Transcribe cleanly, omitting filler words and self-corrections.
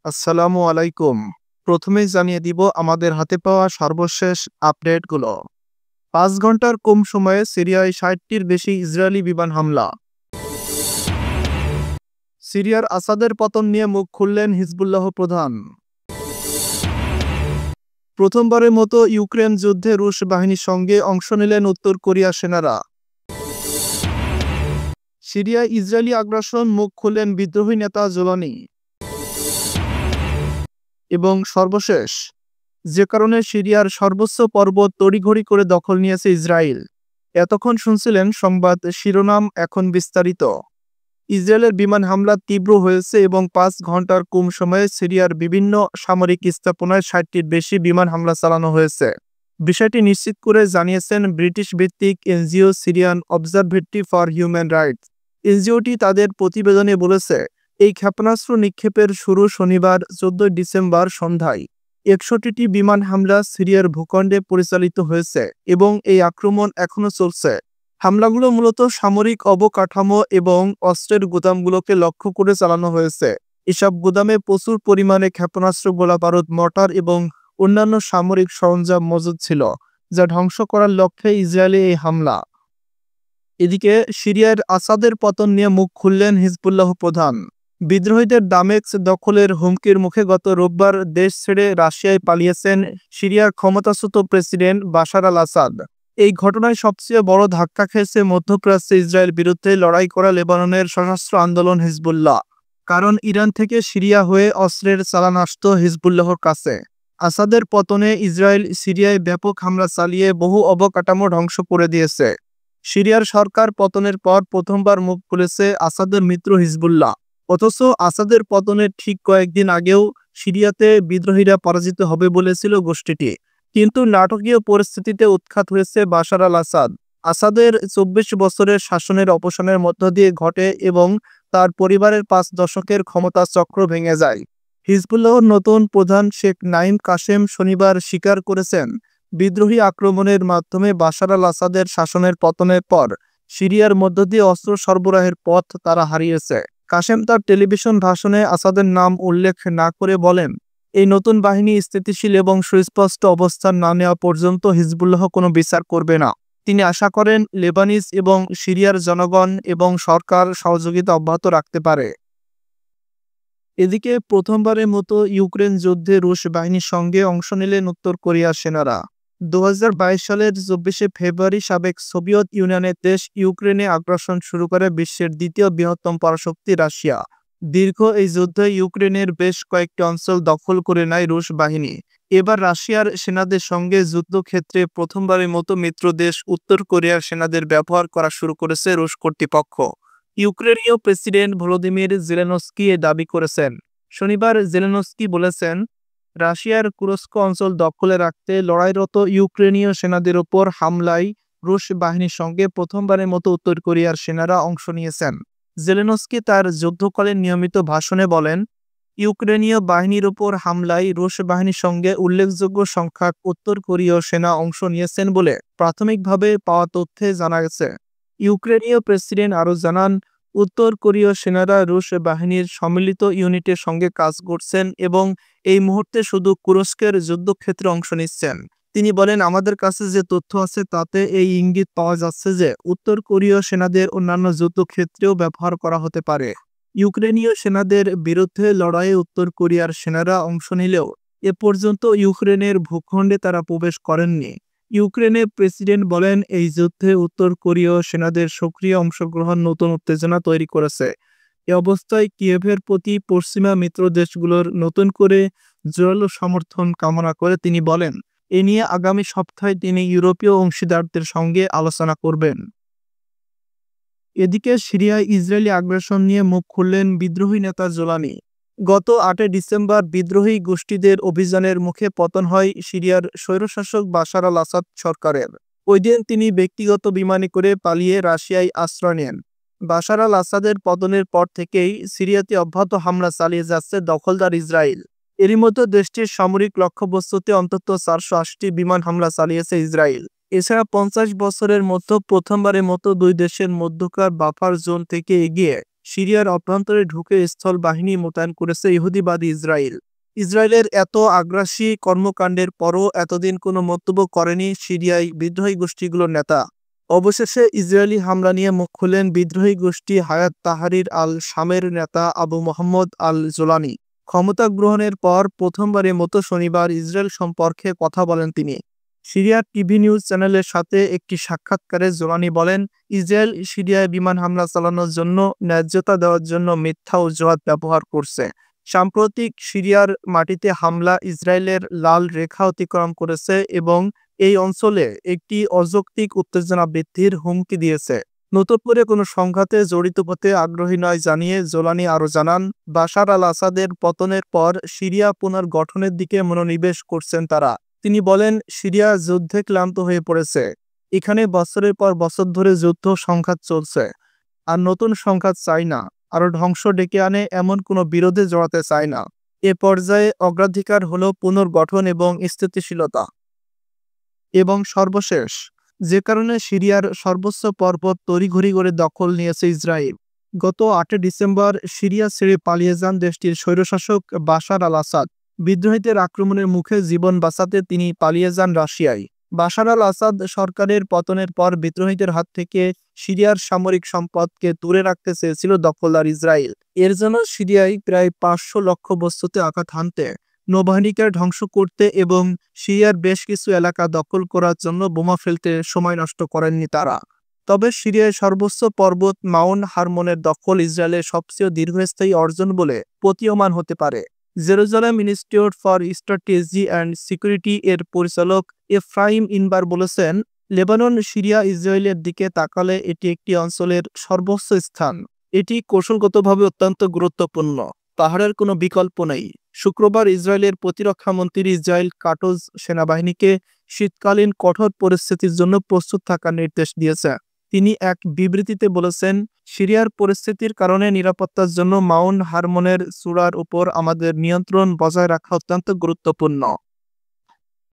আসসালামু আলাইকুম। প্রথমেই জানিয়ে দিব আমাদের হাতে পাওয়া সর্বশেষ আপডেটগুলো। ৫ ঘন্টার কম সময়ে সিরিয়ায় ৬০টির বেশি ইসরায়েলি বিমান হামলা। সিরিয়ার আসাদের পতন নিয়ে মুখ খুললেন হিজবুল্লাহ প্রধান। প্রথমবারের মতো ইউক্রেন যুদ্ধে রুশ বাহিনীর সঙ্গে অংশ নিলেন উত্তর কোরিয়ার সেনারা। সিরিয়ায় ইসরায়েলি আগ্রাসন, মুখ খুললেন বিদ্রোহী নেতা জোলানি। এবং সর্বশেষ, যে কারণে সিরিয়ার সর্বোচ্চ পর্বত তড়িঘড়ি করে দখল নিয়েছে ইসরায়েল। এতক্ষণ শুনছিলেন সংবাদ শিরোনাম, এখন বিস্তারিত। ইসরায়েলের বিমান হামলা তীব্র হয়েছে এবং ৫ ঘন্টার কম সময়ে সিরিয়ার বিভিন্ন সামরিক স্থাপনায় ৬০টির বেশি বিমান হামলা চালানো হয়েছে। বিষয়টি নিশ্চিত করে জানিয়েছেন ব্রিটিশ ভিত্তিক NGO Syrian observatory for human rights. এনজিওটি তাদের প্রতিবেদনে বলেছে, এই ক্ষেপণাস্ত্র নিক্ষেপের শুরু শনিবার ১৪ ডিসেম্বর সন্ধ্যায়। ৬১টি বিমান হামলা সিরিয়ার ভূখণ্ডে পরিচালিত হয়েছে এবং এই আক্রমণ এখনও চলছে। হামলাগুলো মূলত সামরিক অবকাঠামো এবং অস্ত্রের গুদামগুলোকে লক্ষ্য করে চালানো হয়েছে। এসব গুদামে প্রচুর পরিমাণে ক্ষেপণাস্ত্র, গোলাবারুদ, মর্টার এবং অন্যান্য সামরিক সরঞ্জাম মজুদ ছিল, যা ধ্বংস করার লক্ষ্যে ইসরায়েলি এই হামলা। এদিকে সিরিয়ার আসাদের পতন নিয়ে মুখ খুললেন হিজবুল্লাহ প্রধান। বিদ্রোহীদের দামেস্ক দখলের হুমকির মুখে গত রোববার দেশ ছেড়ে রাশিয়ায় পালিয়েছেন সিরিয়ার ক্ষমতাচ্যুত প্রেসিডেন্ট বাশার আল আসাদ। এই ঘটনায় সবচেয়ে বড় ধাক্কা খেয়েছে মধ্যপ্রাচ্যে ইসরায়েল বিরুদ্ধে লড়াই করা লেবাননের সশস্ত্র আন্দোলন হিজবুল্লাহ। কারণ ইরান থেকে সিরিয়া হয়ে অস্ত্রের চালান আসত হিজবুল্লাহর কাছে। আসাদের পতনে ইসরায়েল সিরিয়ায় ব্যাপক হামলা চালিয়ে বহু অবকাঠামো ধ্বংস করে দিয়েছে। সিরিয়ার সরকার পতনের পর প্রথমবার মুখ খুলেছে আসাদের মিত্র হিজবুল্লাহ। অথচ আসাদের পতনের ঠিক কয়েকদিন আগেও সিরিয়াতে বিদ্রোহীরা পরাজিত হবে বলেছিল গোষ্ঠীটি। কিন্তু নাটকীয় পরিস্থিতিতে উৎখাত হয়েছে বাশার আল আসাদ। আসাদের ২৪ বছরের শাসনের অবসানের মধ্য দিয়ে ঘটে এবং তার পরিবারের ৫ দশকের ক্ষমতা চক্র ভেঙে যায়। হিজবুল্লাহর নতুন প্রধান শেখ নাঈম কাশেম শনিবার স্বীকার করেছেন, বিদ্রোহী আক্রমণের মাধ্যমে বাশার আল আসাদের শাসনের পতনের পর সিরিয়ার মধ্য দিয়ে অস্ত্র সরবরাহের পথ তারা হারিয়েছে। কাশেম তার টেলিভিশন ভাষণে আসাদের নাম উল্লেখ না করে বলেন, এই নতুন বাহিনী স্থিতিশীল এবং সুস্পষ্ট অবস্থান না নেওয়া পর্যন্ত হিজবুল্লাহ কোনো বিচার করবে না। তিনি আশা করেন লেবানিজ এবং সিরিয়ার জনগণ এবং সরকার সহযোগিতা অব্যাহত রাখতে পারে। এদিকে প্রথমবারের মতো ইউক্রেন যুদ্ধে রুশ বাহিনীর সঙ্গে অংশ নিলেন উত্তর কোরিয়ার সেনারা। ২০২২ সালের ২৪শে ফেব্রুয়ারি সাবেক সোভিয়েত ইউনিয়নের দেশ ইউক্রেনে আগ্রাসন শুরু করে বিশ্বের দ্বিতীয় বৃহত্তম পরাশক্তি রাশিয়া। দীর্ঘ এই যুদ্ধে ইউক্রেনের বেশ কয়েকটি অঞ্চল দখল করে নেয় রুশ বাহিনী। এবার রাশিয়ার সেনাদের সঙ্গে যুদ্ধক্ষেত্রে প্রথমবারের মতো মিত্র দেশ উত্তর কোরিয়ার সেনাদের ব্যবহার করা শুরু করেছে রুশ কর্তৃপক্ষ। ইউক্রেনীয় প্রেসিডেন্ট ভলোদিমির জেলেনস্কি এ দাবি করেছেন। শনিবার জেলেনস্কি বলেছেন, রাশিয়ার কুরস্ক অঞ্চল দখলে রাখতে লড়াইরত ইউক্রেনীয় সেনাদের ওপর হামলায় রুশ বাহিনীর সঙ্গে প্রথমবারের মতো উত্তর কোরিয়ার সেনারা অংশ নিয়েছেন। জেলেনস্কি তার যুদ্ধকালীন নিয়মিত ভাষণে বলেন, ইউক্রেনীয় বাহিনীর ওপর হামলায় রুশ বাহিনীর সঙ্গে উল্লেখযোগ্য সংখ্যক উত্তর কোরীয় সেনা অংশ নিয়েছেন বলে প্রাথমিকভাবে পাওয়া তথ্যে জানা গেছে। ইউক্রেনীয় প্রেসিডেন্ট আরও জানান, উত্তর কোরীয় সেনারা রুশ বাহিনীর সম্মিলিত ইউনিটের সঙ্গে কাজ করছেন এবং এই মুহূর্তে শুধু কুরস্কের যুদ্ধক্ষেত্রে অংশ নিচ্ছেন। তিনি বলেন, আমাদের কাছে যে তথ্য আছে তাতে এই ইঙ্গিত পাওয়া যাচ্ছে যে উত্তর কোরীয় সেনাদের অন্যান্য যুদ্ধক্ষেত্রেও ব্যবহার করা হতে পারে। ইউক্রেনীয় সেনাদের বিরুদ্ধে লড়াইয়ে উত্তর কোরিয়ার সেনারা অংশ নিলেও এ পর্যন্ত ইউক্রেনের ভূখণ্ডে তারা প্রবেশ করেননি। ইউক্রেনের প্রেসিডেন্ট বলেন, এই যুদ্ধে উত্তর কোরীয় সেনাদের সক্রিয় অংশগ্রহণ নতুন উত্তেজনা তৈরি করেছে। এ অবস্থায় কিয়েভের প্রতি পশ্চিমা মিত্র দেশগুলোর নতুন করে জোরালো সমর্থন কামনা করে তিনি বলেন, এ নিয়ে আগামী সপ্তাহে তিনি ইউরোপীয় অংশীদারদের সঙ্গে আলোচনা করবেন। এদিকে সিরিয়ায় ইসরায়েলি আগ্রাসন নিয়ে মুখ খুললেন বিদ্রোহী নেতা জোলানি। গত ৮ ডিসেম্বর বিদ্রোহী গোষ্ঠীদের অভিযানের মুখে পতন হয় সিরিয়ার স্বৈরশাসক বাশার আল আসাদ সরকারের। ওই দিন তিনি ব্যক্তিগত বিমানে করে পালিয়ে রাশিয়ায় আশ্রয় নেন। বাশার আল আসাদের পতনের পর থেকেই সিরিয়াতে অব্যাহত হামলা চালিয়ে যাচ্ছে দখলদার ইসরায়েল। এরই মধ্যে দেশটির সামরিক লক্ষ্যবস্তুতে অন্তত ৪৮০টি বিমান হামলা চালিয়েছে ইসরায়েল। এছাড়া ৫০ বছরের মধ্যে প্রথমবারের মতো দুই দেশের মধ্যকার বাফার জোন থেকে এগিয়ে সিরিয়ার অভ্যন্তরে ঢুকে স্থল বাহিনী মোতায়েন করেছে ইহুদিবাদী ইসরায়েল। ইসরায়েলের এত আগ্রাসী কর্মকাণ্ডের পরও এতদিন কোনো মন্তব্য করেনি সিরিয়ায় বিদ্রোহী গোষ্ঠীগুলোর নেতা। অবশেষে ইসরায়েলি হামলা নিয়ে মুখ খুললেন বিদ্রোহী গোষ্ঠী হায়াত তাহরির আল শামের নেতা আবু মোহাম্মদ আল জোলানি। ক্ষমতা গ্রহণের পর প্রথমবারের মতো শনিবার ইসরায়েল সম্পর্কে কথা বলেন তিনি। সিরিয়ার টিভি নিউজ চ্যানেলের সাথে একটি সাক্ষাৎকারে জোলানি বলেন, ইসরায়েল সিরিয়ায় বিমান হামলা চালানোর জন্য ন্যায্যতা দেওয়ার জন্য মিথ্যা অজুহাত ব্যবহার করছে। সাম্প্রতিক সিরিয়ার মাটিতে হামলা ইসরায়েলের লাল রেখা অতিক্রম করেছে এবং এই অঞ্চলে একটি অযৌক্তিক উত্তেজনা বৃদ্ধির হুমকি দিয়েছে। নতুন করে কোনো সংঘাতে জড়িত হতে আগ্রহী নয় জানিয়ে জোলানি আরও জানান, বাশার আল আসাদের পতনের পর সিরিয়া পুনর্গঠনের দিকে মনোনিবেশ করছেন তারা। তিনি বলেন, সিরিয়া যুদ্ধে ক্লান্ত হয়ে পড়েছে। এখানে বছরের পর বছর ধরে যুদ্ধ সংঘাত চলছে। আর নতুন সংঘাত চাই না, আরও ধ্বংস ডেকে আনে এমন কোনো বিরোধে জড়াতে চায় না। এ পর্যায়ে অগ্রাধিকার হলো পুনর্গঠন এবং স্থিতিশীলতা। এবং সর্বশেষ, যে কারণে সিরিয়ার সর্বোচ্চ পর্বত তড়িঘড়ি করে দখল নিয়েছে ইসরায়েল। গত ৮ ডিসেম্বর সিরিয়া ছেড়ে পালিয়ে যান দেশটির স্বৈরশাসক বাশার আল আসাদ। বিদ্রোহীদের আক্রমণের মুখে জীবন বাঁচাতে তিনি পালিয়ে যান রাশিয়ায়। বাশার আল আসাদ সরকারের পতনের পর বিদ্রোহীদের হাত থেকে সিরিয়ার সামরিক সম্পদকে দূরে রাখতে চেয়েছিল দখলদার ইসরায়েল। এর জন্য সিরিয়ায় প্রায় ৫০০ লক্ষ্যবস্তুতে আঘাত হানতে, নৌবাহিনীকে ধ্বংস করতে এবং সিরিয়ার বেশ কিছু এলাকা দখল করার জন্য বোমা ফেলতে সময় নষ্ট করেননি তারা। তবে সিরিয়ার সর্বোচ্চ পর্বত মাউন্ট হারমনের দখল ইসরায়েলের সবচেয়ে দীর্ঘস্থায়ী অর্জন বলে প্রতীয়মান হতে পারে। Jerusalem institute for strategy and security এর পরিচালক এফ্রাইম ইনবার বলেছেন, লেবানন সিরিয়া ইসরায়েলের দিকে তাকালে এটি একটি অঞ্চলের সর্বোচ্চ স্থান। এটি কৌশলগতভাবে অত্যন্ত গুরুত্বপূর্ণ। পাহাড়ের কোনো বিকল্প নেই। শুক্রবার ইসরায়েলের প্রতিরক্ষামন্ত্রী ইসরায়েল কাটোজ সেনাবাহিনীকে শীতকালীন কঠোর পরিস্থিতির জন্য প্রস্তুত থাকার নির্দেশ দিয়েছে। তিনি এক বিবৃতিতে বলেছেন, সিরিয়ার পরিস্থিতির কারণে নিরাপত্তার জন্য মাউন্ট হারমনের চূড়ার উপর আমাদের নিয়ন্ত্রণ বজায় রাখা অত্যন্ত গুরুত্বপূর্ণ।